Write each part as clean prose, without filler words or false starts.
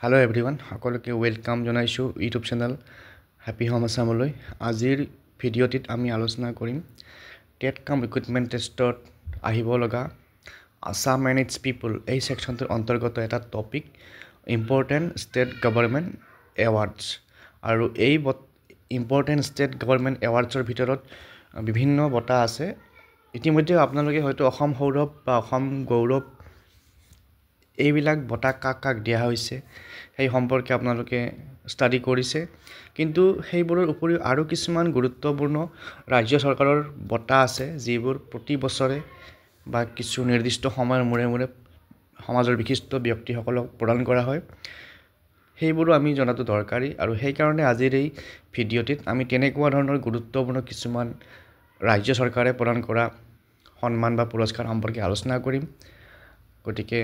Hello everyone, সকলোকে welcome জনাইছো YouTube channel happy home আসামলৈ। আজিৰ ভিডিঅ'টিত আমি আলোচনা কৰিম টেট কাম ৰিক্ৰুটমেণ্ট টেষ্টত আহিব লগা আসাম এণ্ড ইটছ পিপল এই সেকশনটোৰ অন্তৰ্গত এটা topic important state government awards. আৰু এই ইম্পৰ্টেণ্ট ষ্টেট গভৰ্ণমেণ্ট এৱাৰ্ডছৰ ভিতৰত বিভিন্ন বঁটা আছে। ইতিমধ্যে আপোনালোকে হয়তো অসম সৌৰভ বা অসম গৌৰৱ এইবিলাক বঁটা কাক কাক দিয়া হৈছে সেই সম্পৰ্কে আপোনালোকে ষ্টাডি কৰিছে, কিন্তু সেইবোৰৰ উপৰিও আৰু কিছুমান গুৰুত্বপূৰ্ণ ৰাজ্য চৰকাৰৰ বঁটা আছে যিবোৰ প্ৰতি বছৰে বা কিছু নিৰ্দিষ্ট সময়ৰ মূৰে মূৰে সমাজৰ বিশিষ্ট ব্যক্তিসকলক প্ৰদান কৰা হয়। সেইবোৰো আমি জনাটো দৰকাৰী, আৰু সেইকাৰণে আজিৰ এই ভিডিঅ'টিত আমি তেনেকুৱা ধৰণৰ গুৰুত্বপূৰ্ণ কিছুমান ৰাজ্য চৰকাৰে প্ৰদান কৰা সন্মান বা পুৰস্কাৰ সম্পৰ্কে আলোচনা কৰিম। গতিকে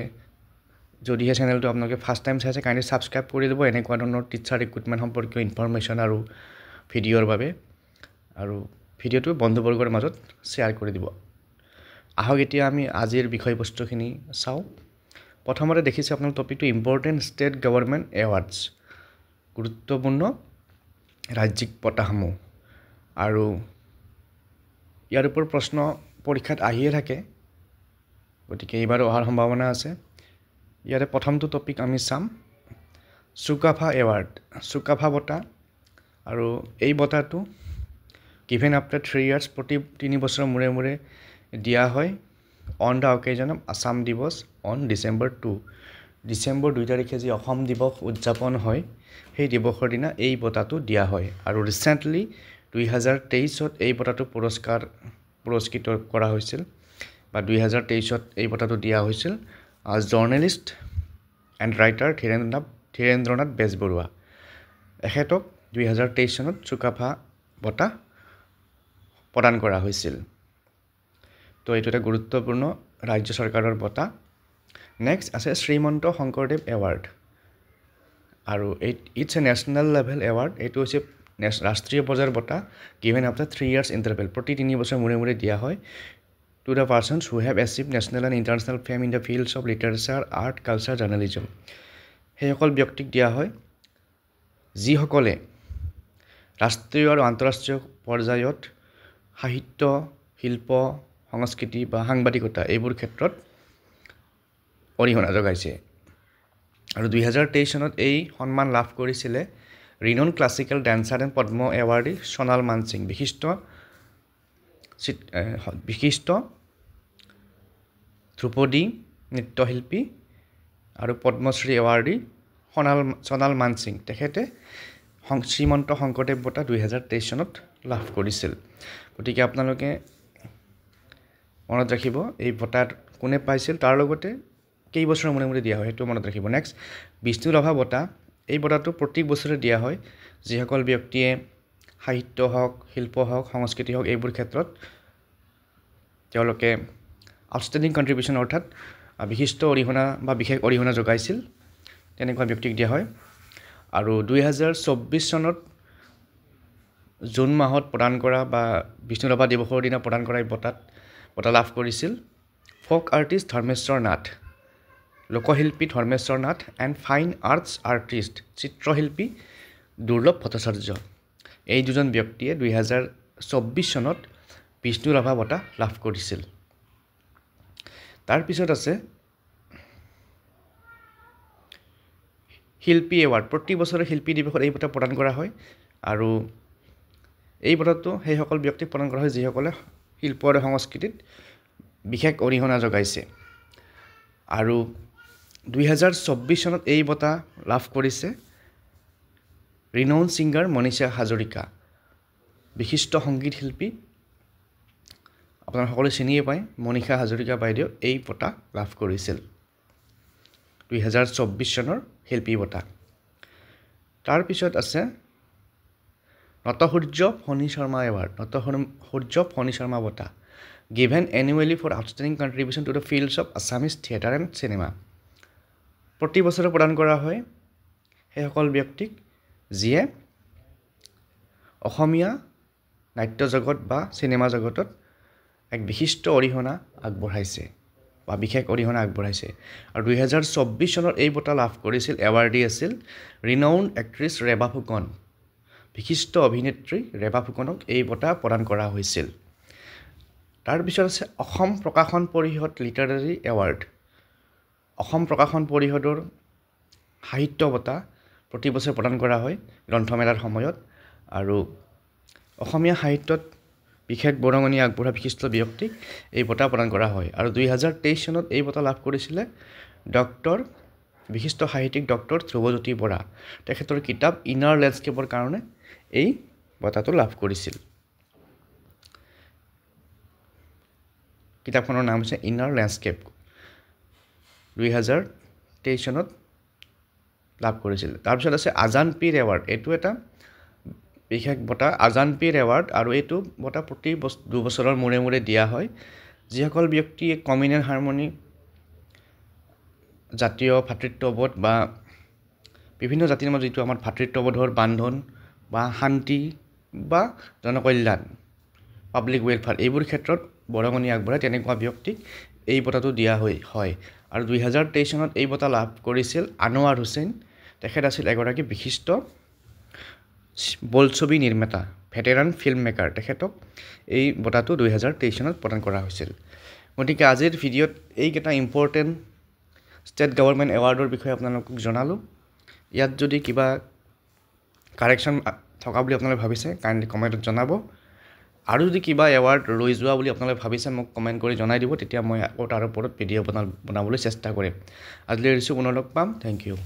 যদিহে চেনেলটো আপোনালোকে ফাৰ্ষ্ট টাইম চাইছে কাইণ্ডলি ছাবস্ক্ৰাইব কৰি দিব এনেকুৱা ধৰণৰ টিচাৰ ৰিক্ৰুটমেণ্ট সম্পৰ্কীয় ইনফৰমেশ্যন আৰু ভিডিঅ'ৰ বাবে, আৰু ভিডিঅ'টো বন্ধুবৰ্গৰ মাজত শ্বেয়াৰ কৰি দিব। আহক এতিয়া আমি আজিৰ বিষয়বস্তুখিনি চাওঁ। প্ৰথমতে দেখিছে আপোনাৰ টপিকটো ইম্পৰ্টেণ্ট ষ্টেট গভৰ্ণমেণ্ট এৱাৰ্ডছ, গুৰুত্বপূৰ্ণ ৰাজ্যিক বঁটাসমূহ। আৰু ইয়াৰ ওপৰত প্ৰশ্ন পৰীক্ষাত আহিয়ে থাকে, গতিকে এইবাৰো অহাৰ সম্ভাৱনা আছে। ইয়াৰে প্ৰথমটো টপিক আমি চাম চুকাফা এৱাৰ্ড, চুকাফা বঁটা। আৰু এই বঁটাটো গিভেন আফটাৰ 3 years, প্ৰতি 3 বছৰৰ মূৰে মূৰে দিয়া হয় অন দ্য অকেজন অফ আছাম দিৱস অন December 2। ডিচেম্বৰ 2 তাৰিখে যি অসম দিৱস উদযাপন হয় সেই দিৱসৰ দিনা এই বঁটাটো দিয়া হয়। আৰু ৰিচেণ্টলি 2023 এই বঁটাটো পুৰস্কৃত কৰা হৈছিল, বা 2023 এই বঁটাটো দিয়া হৈছিল journalist and writer Dhirendranath Bezbaruah. এখেতক 2023 চনত চুকাফা বঁটা প্ৰদান কৰা হৈছিল। তো এইটো এটা গুৰুত্বপূৰ্ণ ৰাজ্য চৰকাৰৰ বঁটা। নেক্সট আছে শ্ৰীমন্ত শংকৰদেৱ এৱাৰ্ড, আৰু it's a national level award. এইটো হৈছে ৰাষ্ট্ৰীয় পৰ্যায়ৰ বঁটা গিভেন আফটাৰ 3 years ইণ্টাৰভেল, প্ৰতি 3 বছৰ মূৰে মূৰে দিয়া হয় to the persons who have achieve national and international fame in the fields of literature, art, culture, journalism. সেইসকল ব্যক্তিক দিয়া হয় যিসকলে ৰাষ্ট্ৰীয় আৰু আন্তঃৰাষ্ট্ৰীয় পৰ্যায়ত সাহিত্য, শিল্প, সংস্কৃতি বা সাংবাদিকতা এইবোৰ ক্ষেত্ৰত অৰিহণা যোগাইছে। আৰু 2023 চনত এই সন্মান লাভ কৰিছিলে ৰিনন ক্লাছিকেল ডেন্সাৰ এণ্ড পদ্ম এৱাৰ্ডী সোণাল মানসিং, বিশিষ্ট ধ্ৰুপদী নৃত্যশিল্পী আৰু পদ্মশ্ৰী এৱাৰ্ডী সোণাল মানসিং, তেখেতে শ্ৰীমন্ত শংকৰদেৱ বঁটা 2023 চনত লাভ কৰিছিল। গতিকে আপোনালোকে মনত ৰাখিব এই বঁটাত কোনে পাইছিল, তাৰ লগতে কেইবছৰৰ মূৰে মূৰে দিয়া হয় সেইটো মনত ৰাখিব। নেক্সট বিষ্ণুৰাভা বঁটা। এই বঁটাটো প্ৰতি বছৰে দিয়া হয় যিসকল ব্যক্তিয়ে সাহিত্য হওক, শিল্প হওক, সংস্কৃতি হওক এইবোৰ ক্ষেত্ৰত তেওঁলোকে আউটষ্টেণ্ডিং কণ্ট্ৰিবিউশ্যন অৰ্থাৎ বিশিষ্ট অৰিহণা বা বিশেষ অৰিহণা যোগাইছিল, তেনেকুৱা ব্যক্তিক দিয়া হয়। আৰু 2024 চনত জুন মাহত প্ৰদান কৰা বা বিষ্ণুৰাভা দিৱসৰ দিনা প্ৰদান কৰা এই বঁটা লাভ কৰিছিল ফ'ক আৰ্টিষ্ট ধৰ্মেশ্বৰ নাথ, লোকশিল্পী Dharmeswar Nath and fine arts artist চিত্ৰশিল্পী দুৰ্লভ ভট্টাচাৰ্য। এই দুজন ব্যক্তিয়ে 2024 চনত বিষ্ণুৰাভা বঁটা লাভ কৰিছিল। তাৰপিছত আছে শিল্পী এৱাৰ্ড। প্ৰতি বছৰে শিল্পী দিৱসত এই বঁটা প্ৰদান কৰা হয়, আৰু এই বঁটাটো সেইসকল ব্যক্তিক প্ৰদান কৰা হয় যিসকলে শিল্প আৰু সংস্কৃতিত বিশেষ অৰিহণা যোগাইছে। আৰু 2024 চনত এই বঁটা লাভ কৰিছে ৰিনাউণ্ড ছিংগাৰ মনীষা হাজৰিকা, বিশিষ্ট সংগীত শিল্পী। আপোনালোকে সকলোৱে চিনিয়ে পায় মনীষা হাজৰিকা বাইদেউ এই বঁটা লাভ কৰিছিল 2024 চনৰ শিল্পী বঁটা। তাৰপিছত আছে নটসূৰ্য ফণী শৰ্মা এৱাৰ্ড, নটসূৰ্য ফণী শৰ্মা বঁটা given annually for outstanding contribution to the fields of Assamese theatre and cinema. প্ৰতি বছৰে প্ৰদান কৰা হয় সেইসকল ব্যক্তিক যিয়ে অসমীয়া নাট্য জগত বা চিনেমা জগতত এক বিশিষ্ট অৰিহণা আগবঢ়াইছে। বা বিশেষ অৰিহণা আগবঢ়াইছে আৰু 2024 চনত এই বঁটা লাভ কৰিছিল এৱাৰ্ডী আছিল ৰিনাউণ্ড এক্ট্ৰেছ ৰেবা ফুকন বিশিষ্ট অভিনেত্ৰী ৰেবা ফুকনক এই বঁটা প্ৰদান কৰা হৈছিল তাৰপিছত আছে অসম প্ৰকাশন পৰিষদ লিটাৰেৰী এৱাৰ্ড অসম প্ৰকাশন পৰিষদৰ সাহিত্য বঁটা প্ৰতি বছৰ প্ৰদান কৰা হয় গ্ৰন্থমেলাৰ সময়ত আৰু অসমীয়া সাহিত্যত বিশেষ বৰঙণি আগবঢ়োৱা বিশিষ্ট ব্যক্তিক এই বঁটা প্ৰদান কৰা হয় আৰু 2023 চনত এই বঁটা লাভ কৰিছিলে বিশিষ্ট সাহিত্যিক ডক্টৰ ধ্ৰুৱজ্যোতি বৰা তেখেতৰ কিতাপ ইনাৰ লেণ্ডস্কেপৰ কাৰণে এই বঁটাটো লাভ কৰিছিল কিতাপখনৰ নাম হৈছে ইনাৰ লেণ্ডস্কেপ 2023 চনত লাভ কৰিছিল তাৰপিছত আছে আজান পীৰ এৱাৰ্ড এইটো এটা বিশেষ বঁটা আজান পীৰ এৱাৰ্ড আৰু এইটো বঁটা প্ৰতি 2 বছৰৰ মূৰে মূৰে দিয়া হয় যিসকল ব্যক্তিয়ে কমিউনেল হাৰমনি জাতীয় ভাতৃত্ববোধ বা বিভিন্ন জাতিৰ মাজত যিটো আমাৰ ভাতৃত্ববোধৰ বান্ধন বা শান্তি বা জনকল্যাণ পাব্লিক ৱেলফেয়াৰ এইবোৰ ক্ষেত্ৰত বৰঙণি আগবঢ়ায় তেনেকুৱা ব্যক্তিক এই বঁটাটো দিয়া হয় আৰু 2023 চনত এই বঁটা লাভ কৰিছিল আনোৱাৰ হুছেইন তেখেত আছিল এগৰাকী বিশিষ্ট বোলছবি নিৰ্মাতা ভেটেৰান ফিল্ম মেকাৰ তেখেতক এই বঁটাটো 2023 চনত প্ৰদান কৰা হৈছিল গতিকে আজিৰ ভিডিঅ'ত এইকেইটা ইম্পৰ্টেণ্ট ষ্টেট গভৰ্ণমেণ্ট এৱাৰ্ডৰ বিষয়ে আপোনালোকক জনালোঁ ইয়াত যদি কিবা কাৰেকশ্যন থকা বুলি আপোনালোকে ভাবিছে কাইণ্ডলি কমেণ্টত জনাব আৰু যদি কিবা এৱাৰ্ড ৰৈ যোৱা বুলি আপোনালোকে ভাবিছে মোক কমেণ্ট কৰি জনাই দিব তেতিয়া মই আকৌ তাৰ ওপৰত ভিডিঅ' বনাবলৈ চেষ্টা কৰিম আজিলৈ এৰিছোঁ পুনৰ লগ পাম থেংক ইউ